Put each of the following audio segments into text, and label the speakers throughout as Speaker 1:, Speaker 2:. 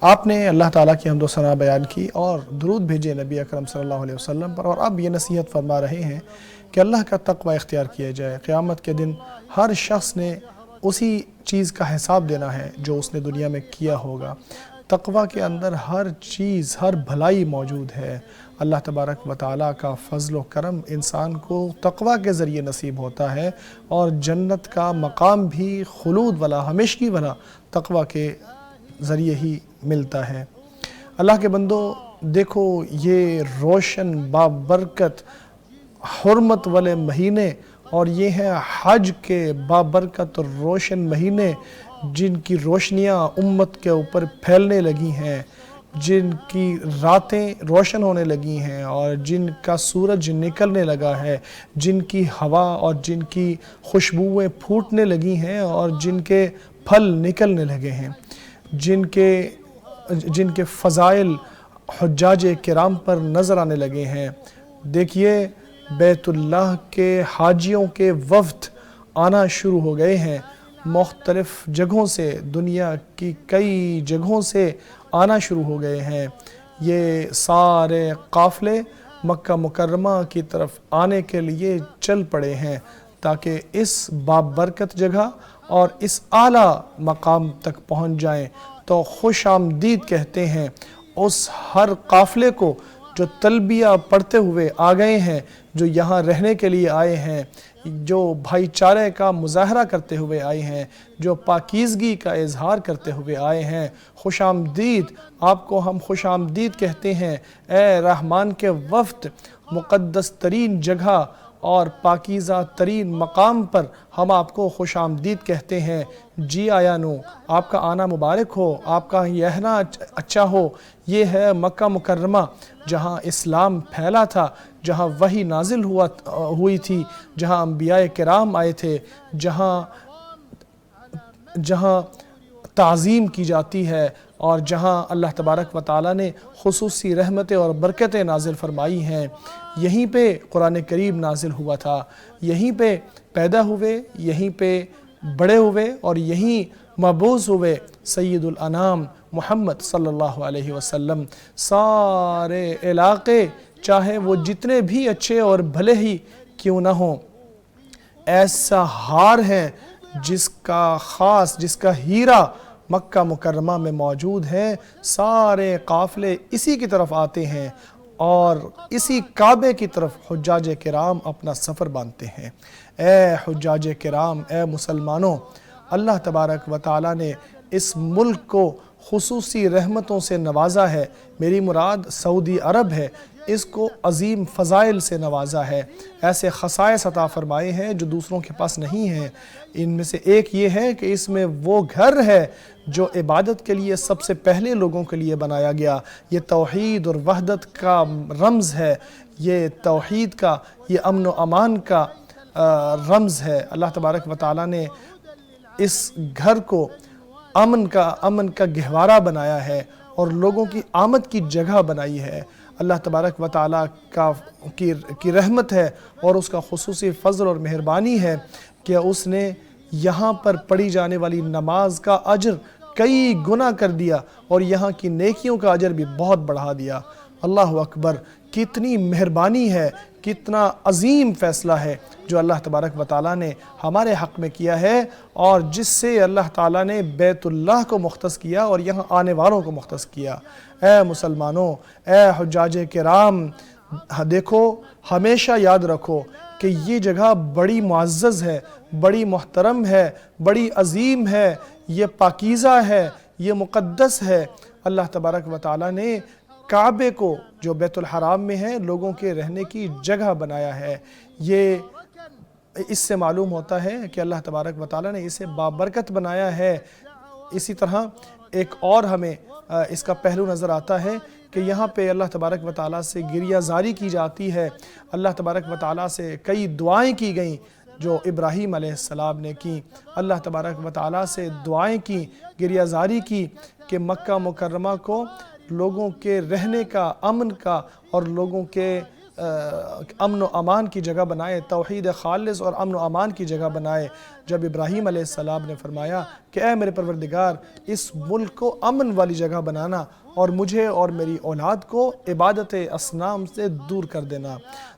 Speaker 1: آپ نے اللہ تعالیٰ کی حمد و ثنا بیان کی اور درود بھیجے نبی اکرم صلی اللہ علیہ وسلم پر، اور اب یہ نصیحت فرما رہے ہیں کہ اللہ کا تقوی اختیار کیا جائے۔ قیامت کے دن ہر شخص نے اسی چیز کا حساب دینا ہے جو اس نے دنیا میں کیا ہوگا۔ تقوی کے اندر ہر چیز، ہر بھلائی موجود ہے۔ اللہ تبارک و تعالیٰ کا فضل و کرم انسان کو تقوی کے ذریعے نصیب ہوتا ہے، اور جنت کا مقام بھی خلود والا، ہمیشگی والا تقوی کے ذریعے ہی ملتا ہے۔ اللہ کے بندو، دیکھو یہ روشن بابرکت حرمت والے مہینے، اور یہ ہیں حج کے بابرکت اور روشن مہینے، جن کی روشنیاں امت کے اوپر پھیلنے لگی ہیں، جن کی راتیں روشن ہونے لگی ہیں، اور جن کا سورج نکلنے لگا ہے، جن کی ہوا اور جن کی خوشبوئیں پھوٹنے لگی ہیں، اور جن کے پھل نکلنے لگے ہیں، جن کے فضائل حجاج کرام پر نظر آنے لگے ہیں۔ دیکھیے بیت اللہ کے حاجیوں کے وفد آنا شروع ہو گئے ہیں، مختلف جگہوں سے، دنیا کی کئی جگہوں سے آنا شروع ہو گئے ہیں۔ یہ سارے قافلے مکہ مکرمہ کی طرف آنے کے لیے چل پڑے ہیں، تاکہ اس بابرکت جگہ اور اس اعلیٰ مقام تک پہنچ جائیں۔ تو خوش آمدید کہتے ہیں اس ہر قافلے کو جو تلبیہ پڑھتے ہوئے آ گئے ہیں، جو یہاں رہنے کے لیے آئے ہیں، جو بھائی چارے کا مظاہرہ کرتے ہوئے آئے ہیں، جو پاکیزگی کا اظہار کرتے ہوئے آئے ہیں۔ خوش آمدید، آپ کو ہم خوش آمدید کہتے ہیں، اے رحمان کے وفد، مقدس ترین جگہ اور پاکیزہ ترین مقام پر ہم آپ کو خوش آمدید کہتے ہیں۔ جی آیا نو، آپ کا آنا مبارک ہو، آپ کا رہنا اچھا ہو۔ یہ ہے مکہ مکرمہ، جہاں اسلام پھیلا تھا، جہاں وحی نازل ہوئی تھی، جہاں انبیاء کرام آئے تھے، جہاں تعظیم کی جاتی ہے، اور جہاں اللہ تبارک و تعالیٰ نے خصوصی رحمتیں اور برکتیں نازل فرمائی ہیں۔ یہیں پہ قرآن کریم نازل ہوا تھا، یہیں پہ پیدا ہوئے، یہیں پہ بڑے ہوئے، اور یہیں مبعوث ہوئے سید الانام محمد صلی اللہ علیہ وسلم۔ سارے علاقے چاہے وہ جتنے بھی اچھے اور بھلے ہی کیوں نہ ہوں، ایسا ہار ہے جس کا ہیرا مکہ مکرمہ میں موجود ہے۔ سارے قافلے اسی کی طرف آتے ہیں، اور اسی کعبے کی طرف حجاج کرام اپنا سفر باندھتے ہیں۔ اے حجاج کرام، اے مسلمانوں، اللہ تبارک و تعالیٰ نے اس ملک کو خصوصی رحمتوں سے نوازا ہے۔ میری مراد سعودی عرب ہے، اس کو عظیم فضائل سے نوازا ہے، ایسے خصائص عطا فرمائے ہیں جو دوسروں کے پاس نہیں ہیں۔ ان میں سے ایک یہ ہے کہ اس میں وہ گھر ہے جو عبادت کے لیے سب سے پہلے لوگوں کے لیے بنایا گیا۔ یہ توحید اور وحدت کا رمز ہے، یہ توحید کا، یہ امن و امان کا رمز ہے۔ اللہ تبارک و تعالیٰ نے اس گھر کو امن کا گہوارہ بنایا ہے، اور لوگوں کی آمد کی جگہ بنائی ہے۔ اللہ تبارک و تعالیٰ کی رحمت ہے، اور اس کا خصوصی فضل اور مہربانی ہے کہ اس نے یہاں پر پڑھی جانے والی نماز کا اجر کئی گنا کر دیا، اور یہاں کی نیکیوں کا اجر بھی بہت بڑھا دیا۔ اللہ اکبر، کتنی مہربانی ہے، کتنا عظیم فیصلہ ہے جو اللہ تبارک و تعالیٰ نے ہمارے حق میں کیا ہے، اور جس سے اللہ تعالیٰ نے بیت اللہ کو مختص کیا اور یہاں آنے والوں کو مختص کیا۔ اے مسلمانوں، اے حجاج کرام، دیکھو، ہمیشہ یاد رکھو کہ یہ جگہ بڑی معزز ہے، بڑی محترم ہے، بڑی عظیم ہے، یہ پاکیزہ ہے، یہ مقدس ہے۔ اللہ تبارک و تعالیٰ نے کعبے کو، جو بیت الحرام میں ہے، لوگوں کے رہنے کی جگہ بنایا ہے۔ اس سے معلوم ہوتا ہے کہ اللہ تبارک و تعالیٰ نے اسے بابرکت بنایا ہے۔ اسی طرح ایک اور ہمیں اس کا پہلو نظر آتا ہے کہ یہاں پہ اللہ تبارک و تعالیٰ سے گریہ زاری کی جاتی ہے۔ اللہ تبارک و تعالیٰ سے کئی دعائیں کی گئیں جو ابراہیم علیہ السلام نے کی۔ اللہ تبارک و تعالیٰ سے دعائیں کی، گریہ زاری کی کہ مکہ مکرمہ کو لوگوں کے رہنے کا، امن کا، اور لوگوں کے امن و امان کی جگہ بنائے، توحید خالص اور امن و امان کی جگہ بنائے۔ جب ابراہیم علیہ السلام نے فرمایا کہ اے میرے پروردگار اس ملک کو امن والی جگہ بنانا اور مجھے اور میری اولاد کو عبادت اصنام سے دور کر دینا۔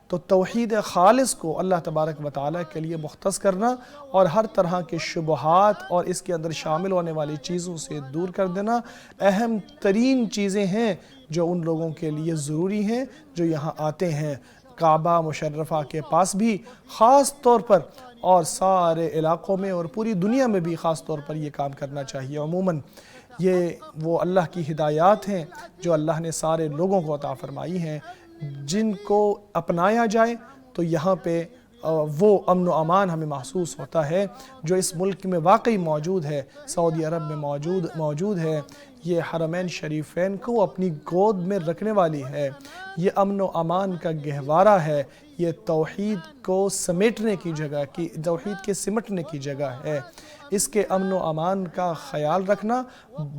Speaker 1: تو توحید خالص کو اللہ تبارک و تعالیٰ کے لیے مختص کرنا اور ہر طرح کے شبہات اور اس کے اندر شامل ہونے والی چیزوں سے دور کر دینا اہم ترین چیزیں ہیں جو ان لوگوں کے لیے ضروری ہیں جو یہاں آتے ہیں۔ کعبہ مشرفہ کے پاس بھی خاص طور پر اور سارے علاقوں میں اور پوری دنیا میں بھی خاص طور پر یہ کام کرنا چاہیے۔ عموماً یہ وہ اللہ کی ہدایات ہیں جو اللہ نے سارے لوگوں کو عطا فرمائی ہیں، جن کو اپنایا جائے تو یہاں پہ وہ امن و امان ہمیں محسوس ہوتا ہے جو اس ملک میں واقعی موجود ہے، سعودی عرب میں موجود ہے۔ یہ حرمین شریفین کو اپنی گود میں رکھنے والی ہے، یہ امن و امان کا گہوارہ ہے، یہ توحید کو سمیٹنے کی جگہ کی توحید کے سمٹنے کی جگہ ہے۔ اس کے امن و امان کا خیال رکھنا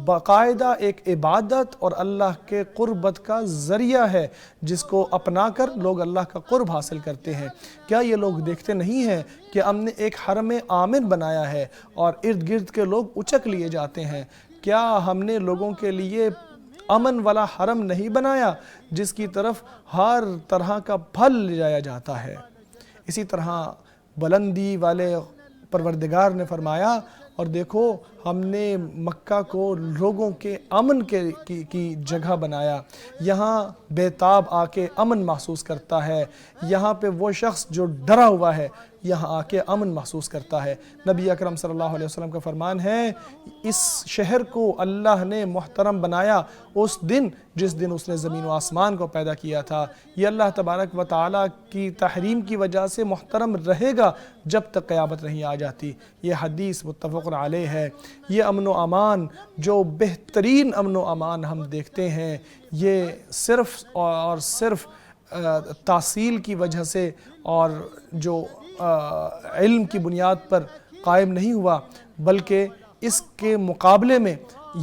Speaker 1: باقاعدہ ایک عبادت اور اللہ کے قربت کا ذریعہ ہے جس کو اپنا کر لوگ اللہ کا قرب حاصل کرتے ہیں۔ کیا یہ لوگ دیکھتے نہیں ہیں کہ ہم نے ایک حرم آمن بنایا ہے اور ارد گرد کے لوگ اچک لیے جاتے ہیں؟ کیا ہم نے لوگوں کے لیے امن والا حرم نہیں بنایا جس کی طرف ہر طرح کا پھل لے جایا جاتا ہے؟ اسی طرح بلندی والے پروردگار نے فرمایا اور دیکھو ہم نے مکہ کو لوگوں کے امن کی جگہ بنایا، یہاں بے تاب آ کے امن محسوس کرتا ہے، یہاں پہ وہ شخص جو ڈرا ہوا ہے یہاں آ کے امن محسوس کرتا ہے۔ نبی اکرم صلی اللہ علیہ وسلم کا فرمان ہے اس شہر کو اللہ نے محترم بنایا اس دن جس دن اس نے زمین و آسمان کو پیدا کیا تھا۔ یہ اللہ تبارک و تعالیٰ کی تحریم کی وجہ سے محترم رہے گا جب تک قیامت نہیں آ جاتی۔ یہ حدیث متفق علیہ ہے۔ یہ امن و امان جو بہترین امن و امان ہم دیکھتے ہیں یہ صرف اور صرف تحصیل کی وجہ سے اور جو علم کی بنیاد پر قائم نہیں ہوا، بلکہ اس کے مقابلے میں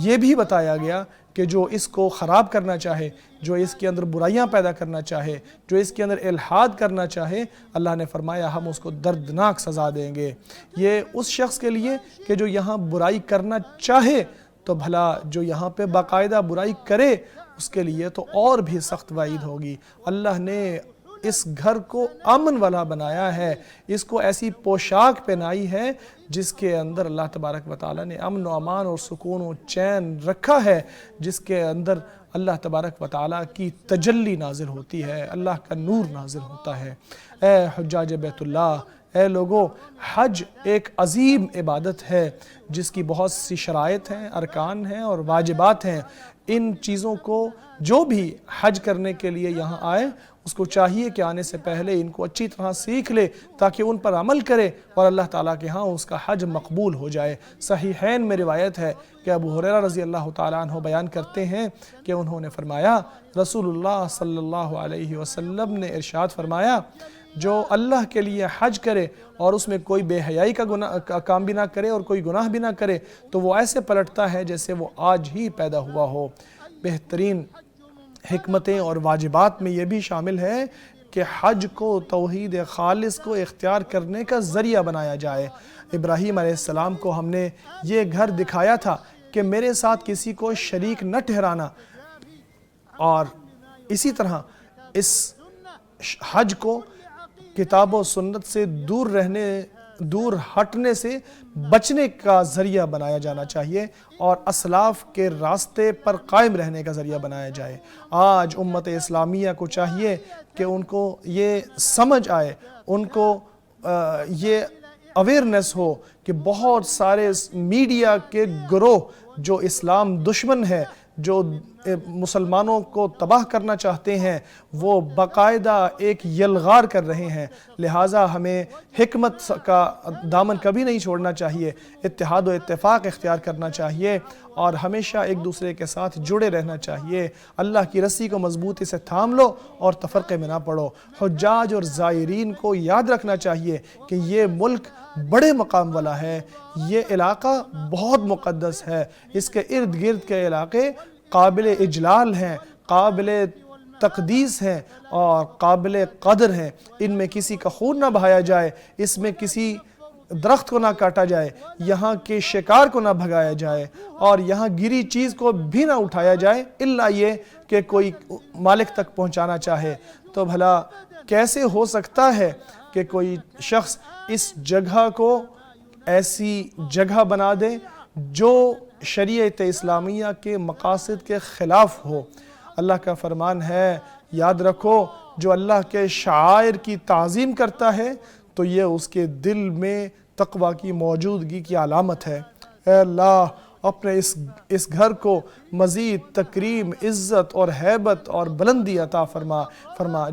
Speaker 1: یہ بھی بتایا گیا کہ جو اس کو خراب کرنا چاہے، جو اس کے اندر برائیاں پیدا کرنا چاہے، جو اس کے اندر الحاد کرنا چاہے، اللہ نے فرمایا ہم اس کو دردناک سزا دیں گے۔ یہ اس شخص کے لیے کہ جو یہاں برائی کرنا چاہے تو بھلا جو یہاں پہ باقاعدہ برائی کرے اس کے لیے تو اور بھی سخت وعید ہوگی۔ اللہ نے اس گھر کو امن والا بنایا ہے، اس کو ایسی پوشاک پہنائی ہے جس کے اندر اللہ تبارک و تعالیٰ نے امن و امان اور سکون و چین رکھا ہے، جس کے اندر اللہ تبارک و تعالیٰ کی تجلی نازل ہوتی ہے، اللہ کا نور نازل ہوتا ہے۔ اے حجاج بیت اللہ، اے لوگو، حج ایک عظیم عبادت ہے جس کی بہت سی شرائط ہیں، ارکان ہیں اور واجبات ہیں۔ ان چیزوں کو جو بھی حج کرنے کے لیے یہاں آئے اس کو چاہیے کہ آنے سے پہلے ان کو اچھی طرح سیکھ لے تاکہ ان پر عمل کرے اور اللہ تعالیٰ کے ہاں اس کا حج مقبول ہو جائے۔ صحیحین میں روایت ہے کہ ابو ہریرہ رضی اللہ تعالیٰ عنہ بیان کرتے ہیں کہ انہوں نے فرمایا رسول اللہ صلی اللہ علیہ وسلم نے ارشاد فرمایا جو اللہ کے لیے حج کرے اور اس میں کوئی بے حیائی کا کام بھی نہ کرے اور کوئی گناہ بھی نہ کرے تو وہ ایسے پلٹتا ہے جیسے وہ آج ہی پیدا ہوا ہو۔ بہترین حکمتیں اور واجبات میں یہ بھی شامل ہے کہ حج کو توحید خالص کو اختیار کرنے کا ذریعہ بنایا جائے۔ ابراہیم علیہ السلام کو ہم نے یہ گھر دکھایا تھا کہ میرے ساتھ کسی کو شریک نہ ٹھہرانا، اور اسی طرح اس حج کو کتاب و سنت سے دور ہٹنے سے بچنے کا ذریعہ بنایا جانا چاہیے اور اسلاف کے راستے پر قائم رہنے کا ذریعہ بنایا جائے۔ آج امت اسلامیہ کو چاہیے کہ ان کو یہ سمجھ آئے، ان کو یہ اویئرنیس ہو کہ بہت سارے میڈیا کے گروہ جو اسلام دشمن ہے، جو مسلمانوں کو تباہ کرنا چاہتے ہیں، وہ باقاعدہ ایک یلغار کر رہے ہیں۔ لہٰذا ہمیں حکمت کا دامن کبھی نہیں چھوڑنا چاہیے، اتحاد و اتفاق اختیار کرنا چاہیے اور ہمیشہ ایک دوسرے کے ساتھ جڑے رہنا چاہیے۔ اللہ کی رسی کو مضبوطی سے تھام لو اور تفرقے میں نہ پڑو۔ حجاج اور زائرین کو یاد رکھنا چاہیے کہ یہ ملک بڑے مقام والا ہے، یہ علاقہ بہت مقدس ہے، اس کے ارد گرد کے علاقے قابل اجلال ہیں، قابل تقدیس ہیں اور قابل قدر ہیں۔ ان میں کسی کا خون نہ بہایا جائے، اس میں کسی درخت کو نہ کاٹا جائے، یہاں کے شکار کو نہ بھگایا جائے، اور یہاں گری چیز کو بھی نہ اٹھایا جائے الا یہ کہ کوئی مالک تک پہنچانا چاہے۔ تو بھلا کیسے ہو سکتا ہے کہ کوئی شخص اس جگہ کو ایسی جگہ بنا دے جو شریعت اسلامیہ کے مقاصد کے خلاف ہو؟ اللہ کا فرمان ہے، یاد رکھو، جو اللہ کے شعائر کی تعظیم کرتا ہے تو یہ اس کے دل میں تقوی کی موجودگی کی علامت ہے۔ اے اللہ، اپنے اس گھر کو مزید تکریم، عزت اور ہیبت اور بلندی عطا فرما،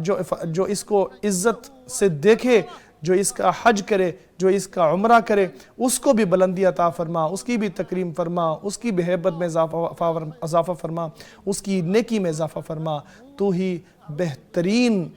Speaker 1: جو اس کو عزت سے دیکھے، جو اس کا حج کرے، جو اس کا عمرہ کرے، اس کو بھی بلندی عطا فرما، اس کی بھی تکریم فرما، اس کی بھی ہیبت میں اضافہ فرما، اس کی نیکی میں اضافہ فرما۔ تو ہی بہترین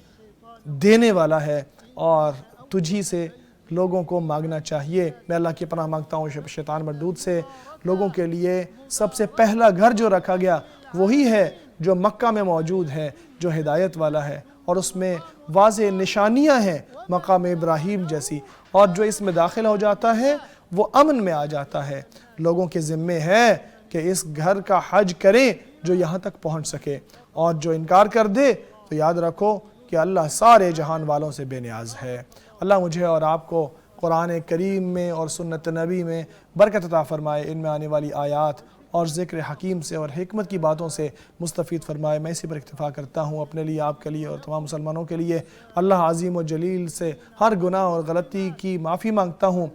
Speaker 1: دینے والا ہے، اور تجھی سے لوگوں کو مانگنا چاہیے۔ میں اللہ کی پناہ مانگتا ہوں شیطان مردود سے۔ لوگوں کے لیے سب سے پہلا گھر جو رکھا گیا وہی ہے جو مکہ میں موجود ہے، جو ہدایت والا ہے، اور اس میں واضح نشانیاں ہیں مقام ابراہیم جیسی، اور جو اس میں داخل ہو جاتا ہے وہ امن میں آ جاتا ہے۔ لوگوں کے ذمے ہے کہ اس گھر کا حج کریں جو یہاں تک پہنچ سکے، اور جو انکار کر دے تو یاد رکھو کہ اللہ سارے جہان والوں سے بے نیاز ہے۔ اللہ مجھے اور آپ کو قرآن کریم میں اور سنت نبی میں برکت عطا فرمائے، ان میں آنے والی آیات اور ذکر حکیم سے اور حکمت کی باتوں سے مستفید فرمائے۔ میں اسی پر اکتفا کرتا ہوں، اپنے لیے، آپ کے لیے اور تمام مسلمانوں کے لیے اللہ عظیم و جلیل سے ہر گناہ اور غلطی کی معافی مانگتا ہوں۔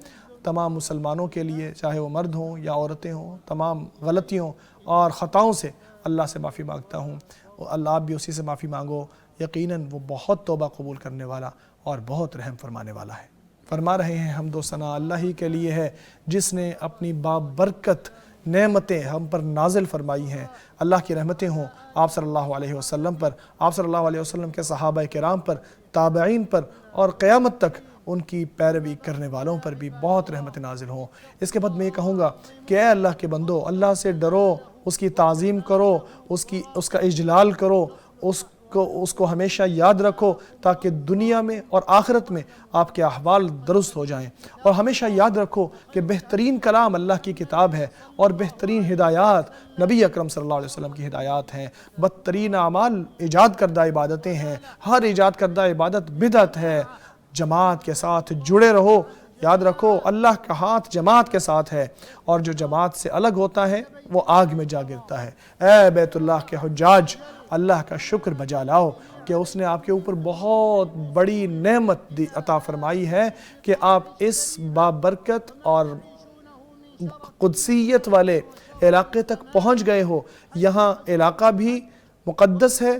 Speaker 1: تمام مسلمانوں کے لیے، چاہے وہ مرد ہوں یا عورتیں ہوں، تمام غلطیوں اور خطاؤں سے اللہ سے معافی مانگتا ہوں۔ اللہ آپ بھی اسی سے معافی مانگو، یقیناً وہ بہت توبہ قبول کرنے والا اور بہت رحم فرمانے والا ہے۔ فرما رہے ہیں حمد و ثنا اللہ ہی کے لیے ہے جس نے اپنی بابرکت نعمتیں ہم پر نازل فرمائی ہیں۔ اللہ کی رحمتیں ہوں آپ صلی اللہ علیہ وسلم پر، آپ صلی اللہ علیہ وسلم کے صحابہ کرام پر، تابعین پر، اور قیامت تک ان کی پیروی کرنے والوں پر بھی بہت رحمت نازل ہوں۔ اس کے بعد میں یہ کہوں گا کہ اے اللہ کے بندو، اللہ سے ڈرو، اس کی تعظیم کرو، اس کا اجلال کرو، اس کو ہمیشہ یاد رکھو تاکہ دنیا میں اور آخرت میں آپ کے احوال درست ہو جائیں۔ اور ہمیشہ یاد رکھو کہ بہترین کلام اللہ کی کتاب ہے، اور بہترین ہدایات نبی اکرم صلی اللہ علیہ وسلم کی ہدایات ہیں۔ بدترین اعمال ایجاد کردہ عبادتیں ہیں، ہر ایجاد کردہ عبادت بدعت ہے۔ جماعت کے ساتھ جڑے رہو، یاد رکھو اللہ کا ہاتھ جماعت کے ساتھ ہے، اور جو جماعت سے الگ ہوتا ہے وہ آگ میں جا گرتا ہے۔ اے بیت اللہ کے حجاج، اللہ کا شکر بجا لاؤ کہ اس نے آپ کے اوپر بہت بڑی نعمت عطا فرمائی ہے کہ آپ اس بابرکت اور قدسیت والے علاقے تک پہنچ گئے ہو۔ یہاں علاقہ بھی مقدس ہے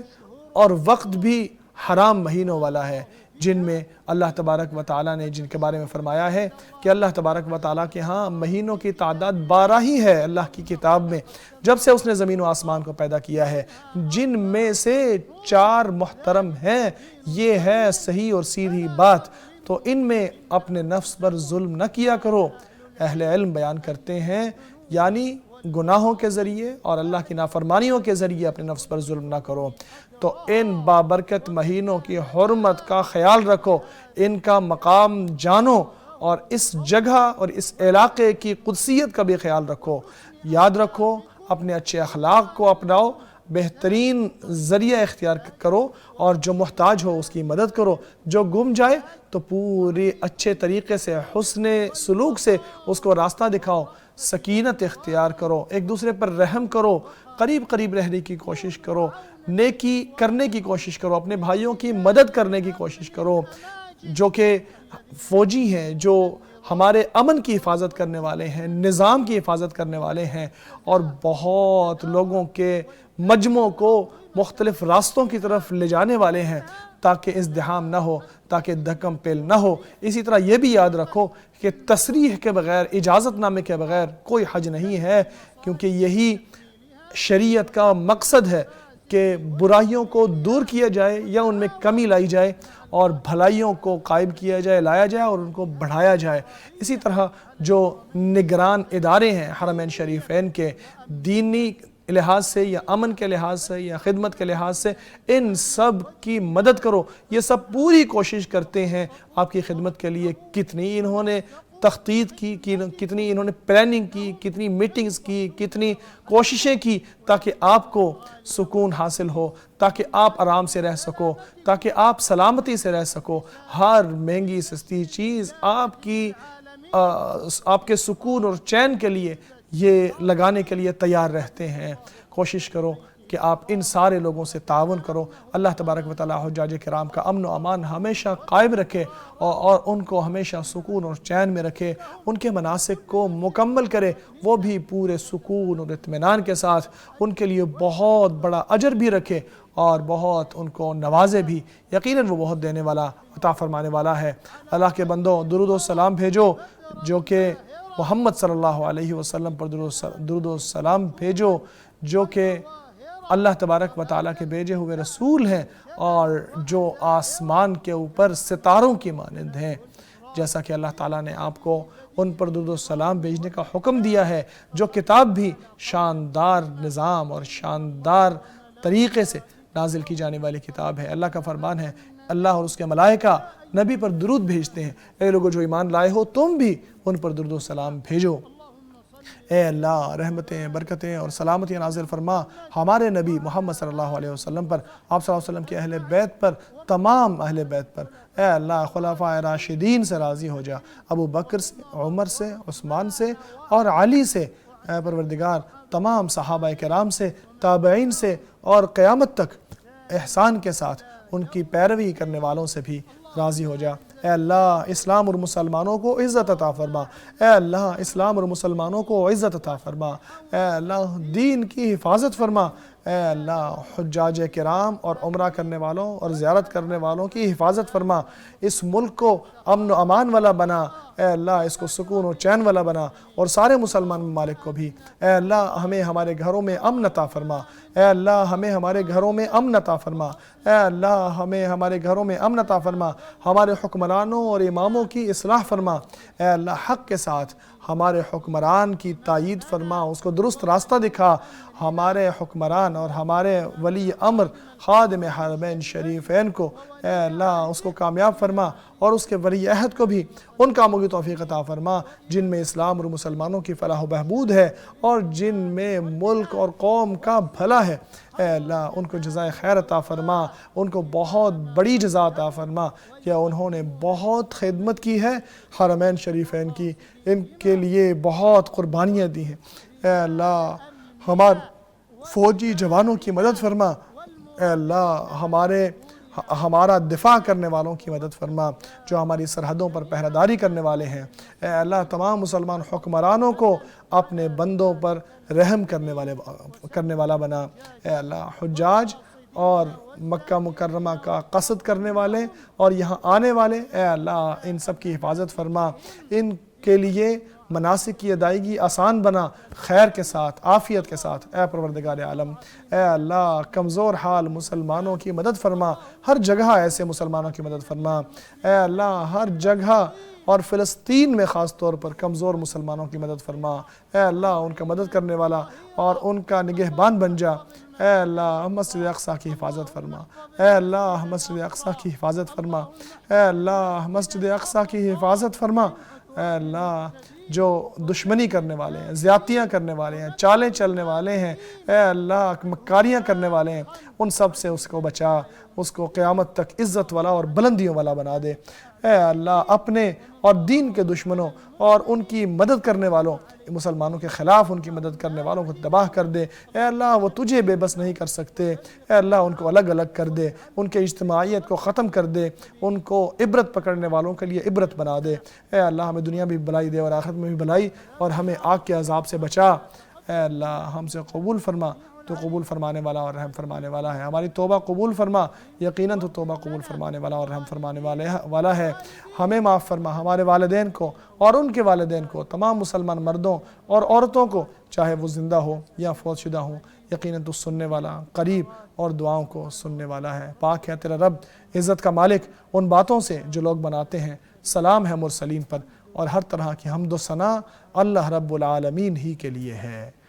Speaker 1: اور وقت بھی حرام مہینوں والا ہے، جن میں اللہ تبارک و تعالیٰ نے جن کے بارے میں فرمایا ہے کہ اللہ تبارک و تعالیٰ کے ہاں مہینوں کی تعداد 12 ہی ہے اللہ کی کتاب میں، جب سے اس نے زمین و آسمان کو پیدا کیا ہے، جن میں سے 4 محترم ہیں۔ یہ ہے صحیح اور سیدھی بات، تو ان میں اپنے نفس پر ظلم نہ کیا کرو۔ اہل علم بیان کرتے ہیں یعنی گناہوں کے ذریعے اور اللہ کی نافرمانیوں کے ذریعے اپنے نفس پر ظلم نہ کرو۔ تو ان بابرکت مہینوں کی حرمت کا خیال رکھو، ان کا مقام جانو، اور اس جگہ اور اس علاقے کی قدسیت کا بھی خیال رکھو۔ یاد رکھو، اپنے اچھے اخلاق کو اپناؤ، بہترین ذریعہ اختیار کرو، اور جو محتاج ہو اس کی مدد کرو، جو گم جائے تو پوری اچھے طریقے سے حسن سلوک سے اس کو راستہ دکھاؤ، سکینت اختیار کرو، ایک دوسرے پر رحم کرو، قریب رہنے کی کوشش کرو، نیکی کرنے کی کوشش کرو، اپنے بھائیوں کی مدد کرنے کی کوشش کرو، جو کہ فوجی ہیں، جو ہمارے امن کی حفاظت کرنے والے ہیں، نظام کی حفاظت کرنے والے ہیں، اور بہت لوگوں کے مجموعوں کو مختلف راستوں کی طرف لے جانے والے ہیں تاکہ ازدحام نہ ہو، تاکہ دھکم پیل نہ ہو۔ اسی طرح یہ بھی یاد رکھو کہ تصریح کے بغیر، اجازت نامے کے بغیر کوئی حج نہیں ہے، کیونکہ یہی شریعت کا مقصد ہے کہ برائیوں کو دور کیا جائے یا ان میں کمی لائی جائے، اور بھلائیوں کو قائم کیا جائے، لایا جائے، اور ان کو بڑھایا جائے۔ اسی طرح جو نگران ادارے ہیں حرمین شریفین کے، دینی لحاظ سے یا امن کے لحاظ سے یا خدمت کے لحاظ سے، ان سب کی مدد کرو۔ یہ سب پوری کوشش کرتے ہیں آپ کی خدمت کے لیے۔ کتنی انہوں نے تخطیط کی، کتنی انہوں نے پلاننگ کی، کتنی میٹنگز کی، کتنی کوششیں کی تاکہ آپ کو سکون حاصل ہو، تاکہ آپ آرام سے رہ سکو، تاکہ آپ سلامتی سے رہ سکو۔ ہر مہنگی سستی چیز آپ کے سکون اور چین کے لیے یہ لگانے کے لیے تیار رہتے ہیں۔ کوشش کرو کہ آپ ان سارے لوگوں سے تعاون کرو۔ اللہ تبارک و تعالی حجاج کرام کا امن و امان ہمیشہ قائم رکھے اور ان کو ہمیشہ سکون اور چین میں رکھے، ان کے مناسک کو مکمل کرے، وہ بھی پورے سکون اور اطمینان کے ساتھ، ان کے لیے بہت بڑا اجر بھی رکھے اور بہت ان کو نوازے بھی۔ یقیناً وہ بہت دینے والا، عطا فرمانے والا ہے۔ اللہ کے بندوں، درود و سلام بھیجو، جو کہ محمد صلی اللہ علیہ وسلم پر درود و سلام بھیجو، جو کہ اللہ تبارک و تعالیٰ کے بھیجے ہوئے رسول ہیں اور جو آسمان کے اوپر ستاروں کی مانند ہیں۔ جیسا کہ اللہ تعالیٰ نے آپ کو ان پر درود و سلام بھیجنے کا حکم دیا ہے، جو کتاب بھی شاندار نظام اور شاندار طریقے سے نازل کی جانے والی کتاب ہے۔ اللہ کا فرمان ہے، اللہ اور اس کے ملائکہ نبی پر درود بھیجتے ہیں۔ اے لوگو جو ایمان لائے ہو، تم بھی ان پر درود و سلام بھیجو۔ اے اللہ، رحمتیں، برکتیں اور سلامتیاں نازل فرما ہمارے نبی محمد صلی اللہ علیہ وسلم پر، آپ صلی اللہ علیہ وسلم کے اہل بیت پر، تمام اہل بیت پر۔ اے اللہ، خلفائے راشدین سے راضی ہو جا، ابو بکر سے، عمر سے، عثمان سے اور علی سے۔ اے پروردگار، تمام صحابہ کرام سے، تابعین سے اور قیامت تک احسان کے ساتھ ان کی پیروی کرنے والوں سے بھی راضی ہو جا۔ اے اللہ، اسلام اور مسلمانوں کو عزت عطا فرما۔ اے اللہ، اسلام اور مسلمانوں کو عزت عطا فرما۔ اے اللہ، دین کی حفاظت فرما۔ اے اللہ، حجاج کرام اور عمرہ کرنے والوں اور زیارت کرنے والوں کی حفاظت فرما۔ اس ملک کو امن و امان والا بنا۔ اے اللہ، اس کو سکون و چین والا بنا، اور سارے مسلمان ممالک کو بھی۔ اے اللہ، ہمیں ہمارے گھروں میں امن عطا فرما۔ اے اللہ، ہمیں ہمارے گھروں میں امن عطا فرما۔ اے اللہ، ہمیں ہمارے گھروں میں امن عطا فرما۔ ہمارے حکمرانوں اور اماموں کی اصلاح فرما۔ اے اللہ، حق کے ساتھ ہمارے حکمران کی تائید فرما، اس کو درست راستہ دکھا۔ ہمارے حکمران اور ہمارے ولی امر خادم حرمین شریفین کو اے اللہ اس کو کامیاب فرما، اور اس کے ولی عہد کو بھی ان کاموں کی توفیق عطا فرما جن میں اسلام اور مسلمانوں کی فلاح و بہبود ہے، اور جن میں ملک اور قوم کا بھلا ہے۔ اے اللہ، ان کو جزائے خیر عطا فرما، ان کو بہت بڑی جزا عطا فرما کہ انہوں نے بہت خدمت کی ہے حرمین شریفین کی، ان کے لیے بہت قربانیاں دی ہیں۔ اے اللہ، ہمارے فوجی جوانوں کی مدد فرما۔ اے اللہ، ہمارا دفاع کرنے والوں کی مدد فرما، جو ہماری سرحدوں پر پہرہ داری کرنے والے ہیں۔ اے اللہ، تمام مسلمان حکمرانوں کو اپنے بندوں پر رحم کرنے والا بنا۔ اے اللہ، حجاج اور مکہ مکرمہ کا قصد کرنے والے اور یہاں آنے والے، اے اللہ ان سب کی حفاظت فرما، ان کے لیے مناسک کی ادائیگی آسان بنا، خیر کے ساتھ، عافیت کے ساتھ۔ اے پروردگار عالم، اے اللہ، کمزور حال مسلمانوں کی مدد فرما، ہر جگہ ایسے مسلمانوں کی مدد فرما۔ اے اللہ، ہر جگہ اور فلسطین میں خاص طور پر کمزور مسلمانوں کی مدد فرما۔ اے اللہ، ان کا مدد کرنے والا اور ان کا نگہبان بن جا۔ اے اللہ، مسجد اقصیٰ کی حفاظت فرما۔ اے اللہ، مسجد اقصیٰ کی حفاظت فرما۔ اے اللہ، مسجد اقصیٰ کی حفاظت فرما۔ اے اللہ، جو دشمنی کرنے والے ہیں، زیادتیاں کرنے والے ہیں، چالیں چلنے والے ہیں، اے اللہ مکاریاں کرنے والے ہیں، ان سب سے اس کو بچا، اس کو قیامت تک عزت والا اور بلندیوں والا بنا دے۔ اے اللہ، اپنے اور دین کے دشمنوں اور ان کی مدد کرنے والوں، مسلمانوں کے خلاف ان کی مدد کرنے والوں کو تباہ کر دے۔ اے اللہ، وہ تجھے بے بس نہیں کر سکتے۔ اے اللہ، ان کو الگ الگ کر دے، ان کے اجتماعیت کو ختم کر دے، ان کو عبرت پکڑنے والوں کے لیے عبرت بنا دے۔ اے اللہ، ہمیں دنیا بھی بھلائی دے اور آخرت میں بھی بھلائی، اور ہمیں آگ کے عذاب سے بچا۔ اے اللہ، ہم سے قبول فرما، تو قبول فرمانے والا اور رحم فرمانے والا ہے۔ ہماری توبہ قبول فرما، یقیناً تو توبہ قبول فرمانے والا اور رحم فرمانے والا ہے۔ ہمیں معاف فرما، ہمارے والدین کو اور ان کے والدین کو، تمام مسلمان مردوں اور عورتوں کو، چاہے وہ زندہ ہو یا فوت شدہ ہو۔ یقیناً تو سننے والا، قریب اور دعاؤں کو سننے والا ہے۔ پاک ہے تیرا رب، عزت کا مالک ان باتوں سے جو لوگ بناتے ہیں۔ سلام ہے مرسلین پر، اور ہر طرح کی حمد و ثنا اللہ رب العالمین ہی کے لیے ہے۔